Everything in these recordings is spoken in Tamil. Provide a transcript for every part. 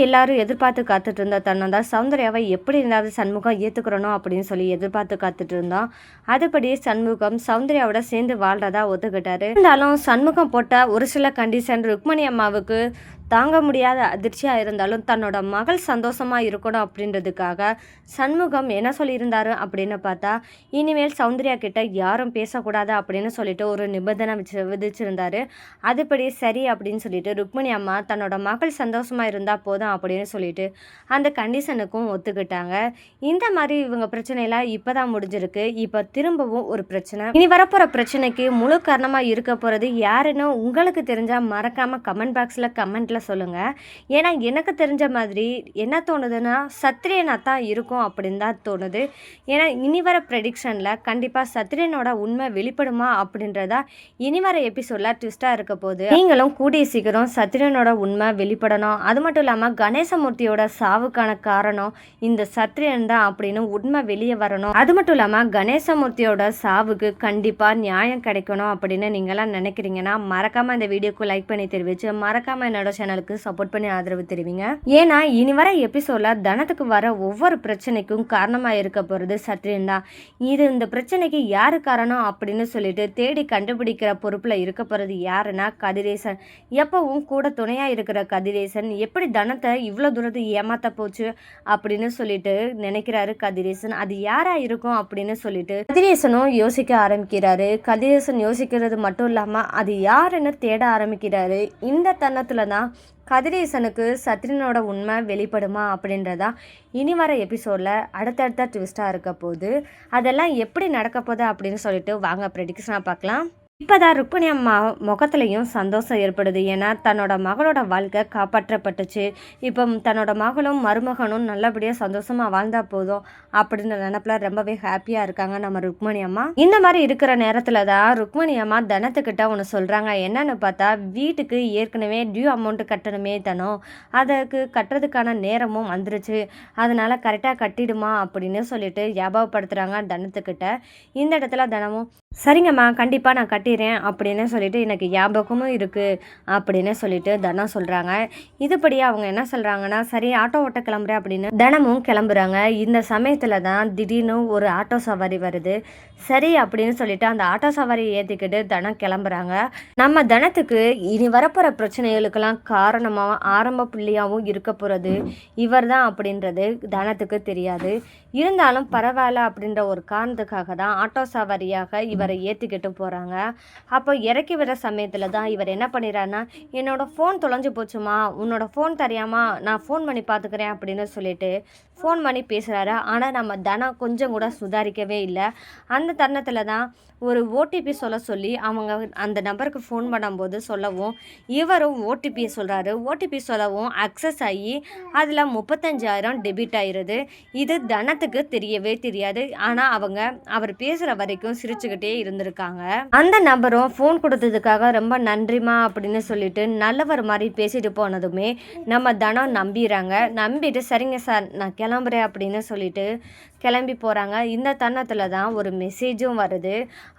எல்லாரும் எதிர்பார்த்து காத்துட்டு இருந்த தன்னை தான் சௌந்தர்யாவை எப்படி இருந்தாலும் சண்முகம் ஏற்றுக்கிறணும் அப்படின்னு சொல்லி எதிர்பார்த்து காத்துட்டு இருந்தோம். அதுபடி சண்முகம் சௌந்தர்யாவோட சேர்ந்து வாழ்றதா ஒத்துக்கிட்டாரு. இருந்தாலும் சண்முகம் போட்ட ஒரு சில கண்டிஷன் ருக்மணி அம்மாவுக்கு தாங்க முடியாத அதிர்ச்சியாக இருந்தாலும் தன்னோட மகள் சந்தோஷமாக இருக்கணும் அப்படின்றதுக்காக சண்முகம் என்ன சொல்லியிருந்தாரு அப்படின்னு பார்த்தா, இனிமேல் சௌந்தர்யா கிட்ட யாரும் பேசக்கூடாது அப்படின்னு சொல்லிட்டு ஒரு நிபந்தனை விதிச்சிருந்தாரு. அதுபடி சரி அப்படின்னு சொல்லிட்டு ருக்மணி அம்மா தன்னோட மகள் சந்தோஷமாக இருந்தால் போதும் அப்படின்னு சொல்லிட்டு அந்த கண்டிஷனுக்கும் ஒத்துக்கிட்டாங்க. இந்த மாதிரி இவங்க பிரச்சனையெல்லாம் இப்போ தான் முடிஞ்சிருக்கு. இப்போ திரும்பவும் ஒரு பிரச்சனை, இனி வரப்போகிற பிரச்சனைக்கு முழு காரணமாக இருக்க போகிறது யாருன்னு உங்களுக்கு தெரிஞ்சால் மறக்காமல் கமெண்ட் பாக்ஸில் கமெண்ட்டில் சொல்லுங்க. ஏன்னா எனக்கு தெரிஞ்ச மாதிரி என்ன தோணுதுன்னா சத்ரியனா தான் இருக்கும் அப்படின்னு தான் தோணுது. ஏன்னா இனி வர ப்ரெடிக்ஷனில் கண்டிப்பாக சத்ரியனோட உண்மை வெளிப்படுமா அப்படின்றதா இனி வர எபிசோடில் ட்விஸ்டாக இருக்க போது. நீங்களும் கூடிய சீக்கிரம் சத்ரியனோட உண்மை வெளிப்படணும். அது மட்டும் இல்லாமல் கணேசமூர்த்தியோட சாவுக்கான காரணம் இந்த சத்ரியன் தான் அப்படின்னு உண்மை வெளியே வரணும். அது மட்டும் இல்லாமல் கணேசமூர்த்தியோட சாவுக்கு கண்டிப்பாக நியாயம் கிடைக்கணும் அப்படின்னு நீங்களாம் நினைக்கிறீங்கன்னா மறக்காமல் இந்த வீடியோக்கு லைக் பண்ணி தெரிவிச்சு மறக்காமல் என்னோட சேனலுக்கு சப்போர்ட் பண்ணி ஆதரவு தெரிவிங்க. ஏன்னா இனி வர எபிசோட்ல தனத்துக்கு வர ஒவ்வொரு பிரச்சனைக்கும் காரணமா இருக்க போறது சத்ரியன் தான். இந்த பிரச்சனைக்கு யாரு காரணம் அப்படின்னு சொல்லிட்டு தேடி கண்டுபிடிக்கிற பொறுப்புல இருக்க போறது யாருன்னா கதிரேசன். எப்பவும் கூட துணையா இருக்கிற கதிரேசன் எப்படி தனத்தை இவ்வளவு தூரத்தை ஏமாத்த போச்சு அப்படின்னு சொல்லிட்டு நினைக்கிறாரு கதிரேசன். அது யாரா இருக்கும் அப்படின்னு சொல்லிட்டு கதிரேசனும் யோசிக்க ஆரம்பிக்கிறாரு. கதிரேசன் யோசிக்கிறது மட்டும் இல்லாம அது யாருன்னு தேட ஆரம்பிக்கிறாரு. இந்த தருணத்துல தான் கதிரேசனுக்கு சத்ரியனோட உண்மை வெளிப்படுமா அப்படின்றதா இனி வர எபிசோடில் அடுத்தடுத்த ட்விஸ்டாக இருக்க போது. அதெல்லாம் எப்படி நடக்க போகுது அப்படின்னு சொல்லிட்டு வாங்க ப்ரெடிக்ஷனாக பார்க்கலாம். இப்போதான் ருக்மணி அம்மா முகத்துலையும் சந்தோஷம் ஏற்படுது. ஏன்னா தன்னோட மகளோட வாழ்க்கை காப்பாற்றப்பட்டுச்சு. இப்போ தன்னோட மகளும் மருமகனும் நல்லபடியாக சந்தோஷமாக வாழ்ந்தா போதும் அப்படின்ற நினப்பில் ரொம்பவே ஹாப்பியாக இருக்காங்க நம்ம ருக்மணி அம்மா. இந்த மாதிரி இருக்கிற நேரத்தில் தான் ருக்மணி அம்மா தனத்துக்கிட்ட ஒன்று சொல்கிறாங்க. என்னன்னு பார்த்தா, வீட்டுக்கு ஏற்கனவே டியூ அமௌண்ட்டு கட்டணுமே தனம், அதுக்கு கட்டுறதுக்கான நேரமும் வந்துருச்சு, அதனால் கரெக்டாக கட்டிடுமா அப்படின்னு சொல்லிட்டு ஞாபகப்படுத்துகிறாங்க தனத்துக்கிட்ட. இந்த இடத்துல தனமும் சரிங்கம்மா கண்டிப்பாக நான் கட்டிடுறேன் அப்படின்னு சொல்லிட்டு எனக்கு ஞாபகமும் இருக்குது அப்படின்னு சொல்லிட்டு தனம் சொல்கிறாங்க. இதுபடி அவங்க என்ன சொல்கிறாங்கன்னா, சரி ஆட்டோ ஓட்ட கிளம்புறேன் அப்படின்னு தனமும் கிளம்புறாங்க. இந்த சமயத்தில் தான் திடீர்னு ஒரு ஆட்டோ சவாரி வருது. சரி அப்படின்னு சொல்லிட்டு அந்த ஆட்டோ சவாரியை ஏற்றிக்கிட்டு தனம் கிளம்புறாங்க. நம்ம தனத்துக்கு இனி வரப்போகிற பிரச்சனைகளுக்கெல்லாம் காரணமாக ஆரம்ப புள்ளியாகவும் இருக்க போகிறது இவர் தான் அப்படின்றது தனத்துக்கு தெரியாது. இருந்தாலும் பரவாயில்ல அப்படின்ற ஒரு காரணத்துக்காக தான் ஆட்டோ சவாரியாக இவரை ஏற்றிக்கிட்டு போகிறாங்க. அப்போ இறக்கி விடுற சமயத்தில் தான் இவர் என்ன பண்ணிடுறாருன்னா, என்னோடய ஃபோன் தொலைஞ்சு போச்சுமா, உன்னோட ஃபோன் தெரியாமா, நான் ஃபோன் பண்ணி பார்த்துக்கிறேன் அப்படின்னு சொல்லிட்டு ஃபோன் பண்ணி பேசுகிறாரு. ஆனால் நம்ம தனம் கொஞ்சம் கூட சுதாரிக்கவே இல்லை. அந்த தருணத்தில் தான் ஒரு ஓடிபி சொல்லி அவங்க அந்த நம்பருக்கு ஃபோன் பண்ணும்போது சொல்லவும் இவரும் ஓடிபியை சொல்கிறாரு. ஓடிபி சொல்லவும் அக்சஸ் ஆகி அதில் 35,000 டெபிட் ஆயிடுது. இது தனத்துக்கு தெரியவே தெரியாது. ஆனால் அவர் பேசுகிற வரைக்கும் சிரிச்சுக்கிட்டே இருந்திருக்காங்க. அந்த நபரும் ஃபோன் கொடுத்ததுக்காக ரொம்ப நன்றிமா அப்படின்னு சொல்லிட்டு நல்லவர் மாதிரி பேசிட்டு போனதுமே நம்ம தனம் நம்பிடுறாங்க. நம்பிட்டு சரிங்க சார் நான் கிளம்புறேன் அப்படின்னு சொல்லிட்டு கிளம்பி போகிறாங்க. இந்த தருணத்தில் தான் ஒரு மெசேஜும் வருது.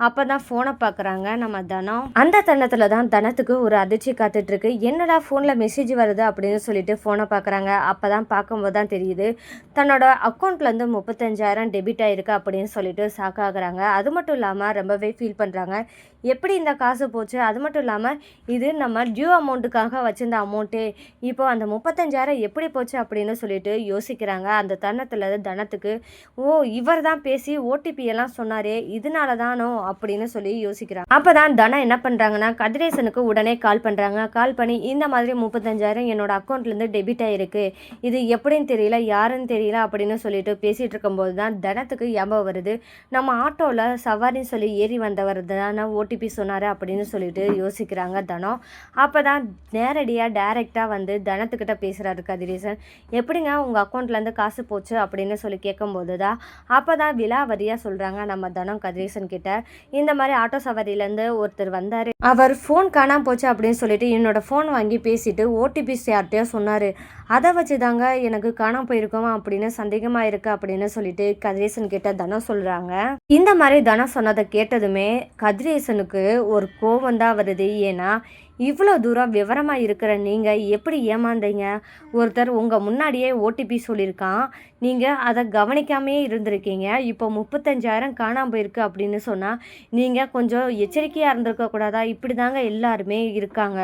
அப்போ தான் ஃபோனை பார்க்குறாங்க நம்ம தனம். அந்த தருணத்தில் தான் தனத்துக்கு ஒரு அதிர்ச்சி காத்துட்ருக்கு. என்னடா ஃபோனில் மெசேஜ் வருது அப்படின்னு சொல்லிட்டு ஃபோனை பார்க்குறாங்க. அப்போ தான் பார்க்கும்போது தான் தெரியுது தன்னோட அக்கௌண்ட்லேருந்து 35,000 டெபிட் ஆகிருக்கு அப்படின்னு சொல்லிட்டு ஷாக்காகிறாங்க. அது மட்டும் இல்லாமல் ரொம்பவே ஃபீல் பண்ணுறாங்க. எப்படி இந்த காசு போச்சு, அது மட்டும் இல்லாமல் இது நம்ம டியூ அமௌண்ட்டுக்காக வச்சுருந்த அமௌண்ட்டே, இப்போ அந்த 35,000 எப்படி போச்சு அப்படின்னு சொல்லிட்டு யோசிக்கிறாங்க. அந்த தருணத்தில் தனத்துக்கு இவர் தான் பேசி ஓடிபி எல்லாம் சொன்னாரே, இதனால தானோ அப்படின்னு சொல்லி யோசிக்கிறாங்க. அப்போ தான் தனம் என்ன பண்ணுறாங்கன்னா, கதிரேசனுக்கு உடனே கால் பண்ணுறாங்க. கால் பண்ணி இந்த மாதிரி 35,000 என்னோட அக்கௌண்ட்லேருந்து டெபிட் ஆகிருக்கு, இது எப்படின்னு தெரியல, யாருன்னு தெரியல அப்படின்னு சொல்லிட்டு பேசிகிட்டு இருக்கும்போது தான் தனத்துக்கு ஞாபகம் வருது. நம்ம ஆட்டோவில் சவாரின்னு சொல்லி ஏறி வந்தவர் தானே ஓடிபி சொன்னார் அப்படின்னு சொல்லிட்டு யோசிக்கிறாங்க தனம். அப்போ தான் நேரடியாக டைரெக்டாக வந்து தனத்துக்கிட்ட பேசுகிறாரு கதிரேசன். எப்படிங்க உங்கள் அக்கௌண்ட்லேருந்து காசு போச்சு அப்படின்னு சொல்லி கேட்கும்போது தான் அப்போ தான் விலாவரியாக சொல்கிறாங்க நம்ம தனம் கதிரேசன் கிட்ட. இந்த மாதிரி ஆட்டோ சவாரியிலேருந்து ஒருத்தர் வந்தார், அவர் ஃபோன் காணாமல் போச்சு அப்படின்னு சொல்லிட்டு என்னோட ஃபோன் வாங்கி பேசிட்டு ஓடிபி யார்கிட்டயோ சொன்னார், அதை வச்சு தாங்க எனக்கு காணாமல் போயிருக்கோமா அப்படின்னு சந்தேகமாக இருக்குது அப்படின்னு சொல்லிட்டு கதிரேசன் கிட்ட தனம் சொல்கிறாங்க. இந்த மாதிரி தனம் சொன்னதை கேட்டதுமே கதிரேசனுக்கு ஒரு கோபம் தான் வருது. ஏன்னா இவ்வளோ தூரம் விவரமாக இருக்கிற நீங்கள் எப்படி ஏமாந்தீங்க? ஒருத்தர் உங்கள் முன்னாடியே ஓடிபி சொல்லியிருக்கான், நீங்கள் அதை கவனிக்காமையே இருந்திருக்கீங்க. இப்போ 35,000 காணாமல் போயிருக்கு அப்படின்னு சொன்னால் நீங்கள் கொஞ்சம் எச்சரிக்கையாக இருந்திருக்கக்கூடாதா? இப்படி தாங்க எல்லாருமே இருக்காங்க,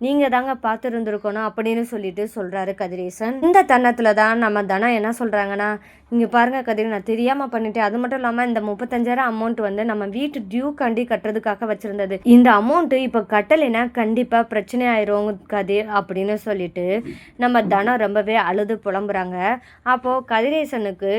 நீங்கள் தாங்க பார்த்து இருந்திருக்கணும் அப்படின்னு சொல்லிட்டு சொல்கிறாரு கதிரேசன். இந்த தருணத்தில் தான் நம்ம தனம் என்ன சொல்கிறாங்கன்னா, இங்கே பாருங்கள் கதிர், நான் தெரியாமல் பண்ணிட்டேன். அது மட்டும் இல்லாமல் இந்த 35,000 அமௌண்ட் வந்து நம்ம வீட்டு டியூ கண்டி கட்டுறதுக்காக வச்சுருந்தது. இந்த அமௌண்ட்டு இப்போ கட்டலைன்னா கண்டிப்பாக பிரச்சனை ஆயிரும் கதிர் அப்படின்னு சொல்லிட்டு நம்ம தனம் ரொம்பவே அழுது புலம்புறாங்க. அப்போது கதிரேசனுக்கு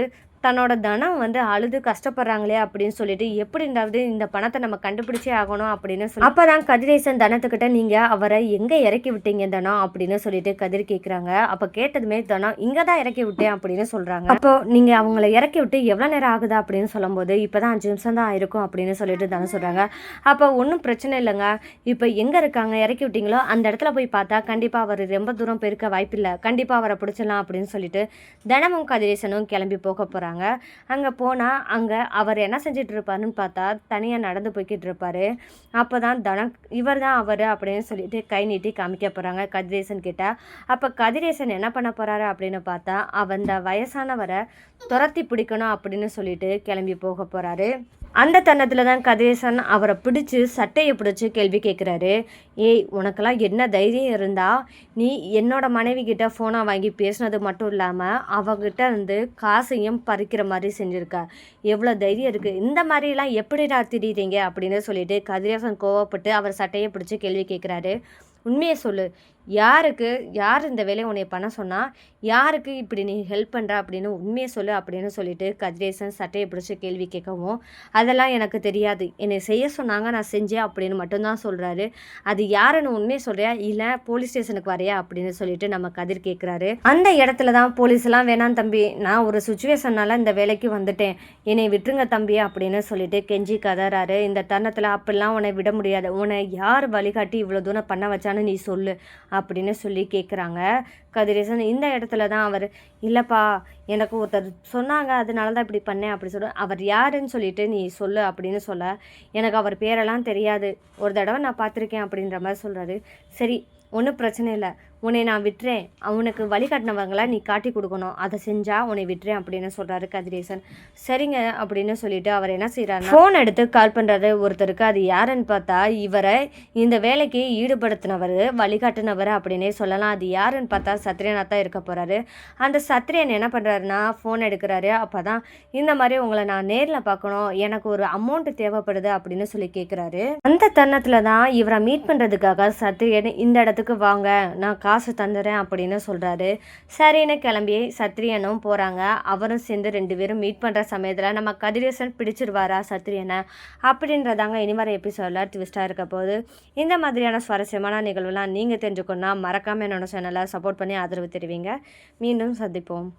தன்னோட தனம் வந்து அழுது கஷ்டப்படுறாங்களே அப்படின்னு சொல்லிட்டு எப்படி இருந்தாவது இந்த பணத்தை நம்ம கண்டுபிடிச்சே ஆகணும் அப்படின்னு சொல்லி அப்போ தான் கதிரேசன் தனத்துக்கிட்ட நீங்கள் அவரை எங்கே இறக்கி விட்டீங்க தனம் அப்படின்னு சொல்லிட்டு கதிர் கேட்குறாங்க. அப்போ கேட்டதுமே தனம் இங்கே தான் இறக்கி விட்டேன் அப்படின்னு சொல்கிறாங்க. அப்போ நீங்கள் அவங்கள இறக்கி விட்டு எவ்வளோ நேரம் ஆகுதா அப்படின்னு சொல்லும்போது இப்போ தான் 5 நிமிஷம் தான் ஆயிருக்கும் அப்படின்னு சொல்லிட்டு தனம் சொல்கிறாங்க. அப்போ ஒன்றும் பிரச்சனை இல்லைங்க, இப்போ எங்கே இருக்காங்க இறக்கி விட்டீங்களோ அந்த இடத்துல போய் பார்த்தா கண்டிப்பாக அவர் ரொம்ப தூரம் போயிருக்க வாய்ப்பில்லை, கண்டிப்பாக அவரை பிடிச்சிடலாம் அப்படின்னு சொல்லிட்டு தினமும் கதிரேசனும் கிளம்பி போக போகிறாங்க. அங்கே போனால் அங்கே அவர் என்ன செஞ்சுட்டு இருப்பாருன்னு பார்த்தா தனியாக நடந்து போய்கிட்டு இருப்பார். அப்போ தான் தனம் இவர் தான் அவர் அப்படின்னு சொல்லிட்டு கை நீட்டி காமிக்க போகிறாங்க கதிரேசன் கிட்ட. அப்போ கதிரேசன் என்ன பண்ண போகிறாரு அப்படின்னு பார்த்தா அந்த வயசானவரை துரத்தி பிடிக்கணும் அப்படின்னு சொல்லிட்டு கிளம்பி போக போகிறாரு. அந்த தருணத்தில் தான் கதிரேசன் அவரை பிடிச்சி சட்டையை பிடிச்சி கேள்வி கேட்குறாரு. ஏய், உனக்கெல்லாம் என்ன தைரியம் இருந்தால் நீ என்னோட மனைவி கிட்ட ஃபோனை வாங்கி பேசினது மட்டும் இல்லாமல் அவகிட்ட இருந்து காசையும் பறிக்கிற மாதிரி செஞ்சுருக்க, எவ்வளோ தைரியம் இருக்குது, இந்த மாதிரிலாம் எப்படிடா திடீறீங்க அப்படின்னு சொல்லிட்டு கதிரேசன் கோவப்பட்டு அவர் சட்டையை பிடிச்சி கேள்வி கேட்குறாரு. உண்மையை சொல்லு, யார் இந்த வேலையை உன்னை பண்ண சொன்னால், யாருக்கு இப்படி நீ ஹெல்ப் பண்ணுற அப்படின்னு உண்மையை சொல்லு அப்படின்னு சொல்லிட்டு கதிரேசன் சட்டையை பிடிச்சி கேள்வி கேட்கவும், அதெல்லாம் எனக்கு தெரியாது, என்னை செய்ய சொன்னாங்க நான் செஞ்சேன் அப்படின்னு மட்டும்தான் சொல்கிறாரு. அது யாருன்னு உண்மையை சொல்கிறியா இல்லை போலீஸ் ஸ்டேஷனுக்கு வரையா அப்படின்னு சொல்லிட்டு நம்ம கதிர் கேட்குறாரு. அந்த இடத்துல தான் போலீஸ்லாம் வேணாம் தம்பி, நான் ஒரு சுச்சுவேஷனால் இந்த வேலைக்கு வந்துட்டேன், என்னை விட்டுருங்க தம்பி அப்படின்னு சொல்லிட்டு கெஞ்சி கதறாரு. இந்த தருணத்தில் அப்படிலாம் உன்னை விட முடியாது, உன்னை யார் வழிகாட்டி இவ்வளோ தூரம் பண்ண வச்சான்னு நீ சொல்லு அப்படின்னு சொல்லி கேட்குறாங்க கதிரேசன். இந்த இடத்துல தான் அவர், இல்லைப்பா எனக்கு ஒருத்தர் சொன்னாங்க அதனால தான் இப்படி பண்ணேன் அப்படி சொல்ல, அவர் யாருன்னு சொல்லிட்டு நீ சொல்லு அப்படின்னு சொல்ல, எனக்கு அவர் பேரெல்லாம் தெரியாது, ஒரு தடவை நான் பார்த்துருக்கேன் அப்படின்ற மாதிரி சொல்கிறாரு. சரி, ஒன்றும் பிரச்சனை இல்லை, உன்னை நான் விட்டுறேன், அவனுக்கு வழிகாட்டினவங்கள நீ காட்டி கொடுக்கணும், அதை செஞ்சால் உன்னை விட்டுறேன் அப்படின்னு சொல்கிறாரு கதிரேசன். சரிங்க அப்படின்னு சொல்லிட்டு அவர் என்ன செய்கிறாரு, ஃபோன் எடுத்து கால் பண்ணுறாரு ஒருத்தருக்கு. அது யாருன்னு பார்த்தா இவரை இந்த வேலைக்கு ஈடுபடுத்தினவர் வழிகாட்டினவர் அப்படின்னே சொல்லலாம். அது யாருன்னு பார்த்தா சத்ரியனாக தான் இருக்க போகிறாரு. அந்த சத்ரியன் என்ன பண்ணுறாருன்னா ஃபோன் எடுக்கிறாரு. அப்போ தான் இந்த மாதிரி உங்களை நான் நேரில் பார்க்கணும், எனக்கு ஒரு அமௌண்ட்டு தேவைப்படுது அப்படின்னு சொல்லி கேட்குறாரு. அந்த தருணத்தில் தான் இவரை மீட் பண்ணுறதுக்காக சத்ரியன் இந்த இடத்துக்கு வாங்க, நான் காசு தந்துடுறேன் அப்படின்னு சொல்கிறாரு. சரின்னு கிளம்பி சத்ரியனும் போகிறாங்க. அவரும் சேர்ந்து 2 பேரும் மீட் பண்ணுற சமயத்தில் நம்ம கதிரேசன் பிடிச்சிருவாரா சத்ரியனை அப்படின்றதாங்க இனி வர எபிசோடில் ட்விஸ்ட்டாக இருக்க போது. இந்த மாதிரியான சுவாரஸ்யமான நிகழ்வுலாம் நீங்கள் தெரிஞ்சுக்கணுன்னா மறக்காமல் என்னோட சேனலை சப்போர்ட் பண்ணி ஆதரவு தெரிவிங்க. மீண்டும் சந்திப்போம்.